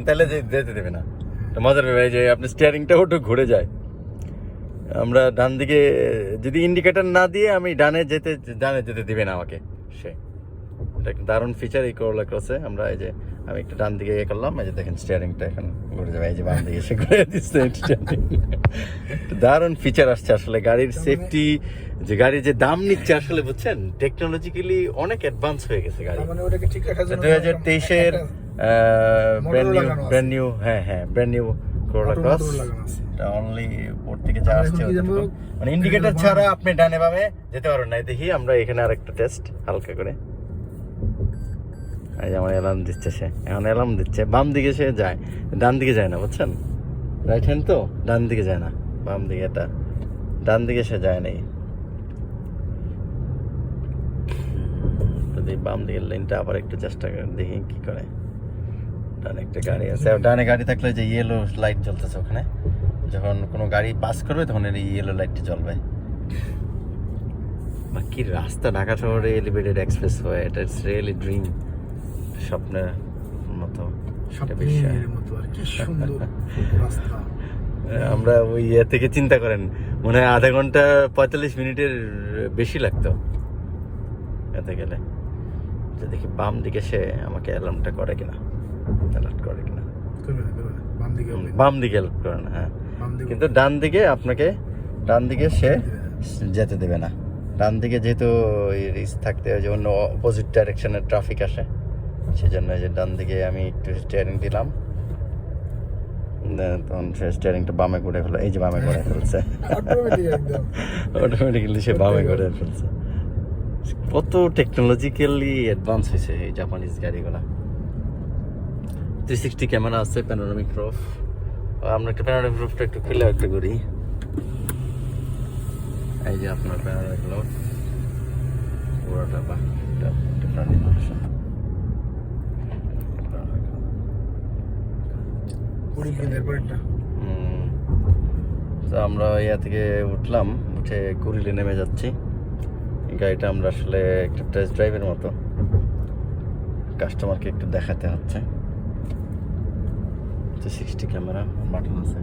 তাহলে যেতে দেবে না। মজার ব্যাপার যে আপনি স্টিয়ারিংটাও একটু ঘুরে যায়। আমরা ডান দিকে যদি ইন্ডিকেটর না দিয়ে আমি ডানে যেতে দিবে না আমাকে সে। এটা একটা দারুণ ফিচার এই করোলা ক্রসে। আমরা এই যে আমি একটু ডান দিকে ইয়ে করলাম, এই যে দেখেন স্টিয়ারিংটা এখন ঘুরে যাবে, এই যে বাম দিকে এসে ঘুরে দিচ্ছে স্টিয়ারিং। দারুণ ফিচার আসছে আসলে গাড়ির সেফটি, যে গাড়ির যে দাম নিচ্ছে আসলে বুঝছেন টেকনোলজিক্যালি অনেক অ্যাডভান্স হয়ে গেছে গাড়ি। 2023-এর ব্র্যান্ড নিউ ব্র্যান্ড নিউ করোলা ক্রস। এটা অনলি উপর থেকে যা আসছে মানে ইন্ডিকেটর ছাড়া আপনি ডানে বামে যেতে পারবেন না। দেখি আমরা এখানে আরেকটা টেস্ট হালকা করে। এই যে আমার অ্যালার্ম দিচ্ছে, সে এখন অ্যালার্ম দিচ্ছে। বাম দিকে সে যায়, ডান দিকে যায় না বুঝছেন, রাইট হ্যান্ড তো, ডান দিকে যায় না, বাম দিকে, এটা ডান দিকে সে যায় নাই। যদি বাম দিকের লাইনটা আবার একটু চেষ্টা করে দেখি কি করে। ডানে একটা গাড়ি আছে, ডানে গাড়ি থাকলে যে ইয়েলো লাইট জ্বলতেছে ওখানে, যখন কোনো গাড়ি পাস করবে তখন এই ইয়েলো লাইটটি জ্বলবে। কি রাস্তা ঢাকা শহরে এলিভেটেড এক্সপ্রেস হয়, এটা ইটস রিয়েলি ড্রিম, স্বপ্নের মতো আমরা ওই ইয়ে থেকে চিন্তা করেন মনে হয় আধা ঘন্টা 45 মিনিটের বেশি লাগতো এতে গেলে। যে দেখি বাম দিকে সে আমাকে অ্যালার্মটা করে কিনা, অ্যালার্ট করে কিনা। বাম দিকে হেল্প করে না, হ্যাঁ, কিন্তু ডান দিকে আপনাকে, ডান দিকে সে যেতে দেবে না। ডান দিকে যেহেতু রিস্ক থাকতে হয় যে অন্য অপোজিট ডাইরেকশনের ট্রাফিক আসে, সেজন্য যে ডান দিকে আমি একটু স্টিয়ারিং দিলাম, তখন সে স্টিয়ারিংটা বামে করে ফেলে, এই যে বামে করে ফেলছে, অটোমেটিক্যালি সে বামে করে ফেলছে। কত টেকনোলজিক্যালি অ্যাডভান্স হয়েছে এই জাপানিজ গাড়িগুলা। 360 ক্যামেরা আছে, প্যানোরামিক রুফ। আমরা একটা প্যানোরামিক রুফটা একটু খুলে একটা করি। এই যে আপনার প্যানোরামিক রুফ পুরোটা ডিফারেন্ট ইনফরমেশন। তো আমরা ইয়া থেকে উঠলাম, উঠে কুড়িলে নেমে যাচ্ছি। গাড়িটা আমরা আসলে একটা টেস্ট ড্রাইভের মতো কাস্টমারকে একটু দেখাতে হচ্ছে। 360 ক্যামেরা বাটন আছে।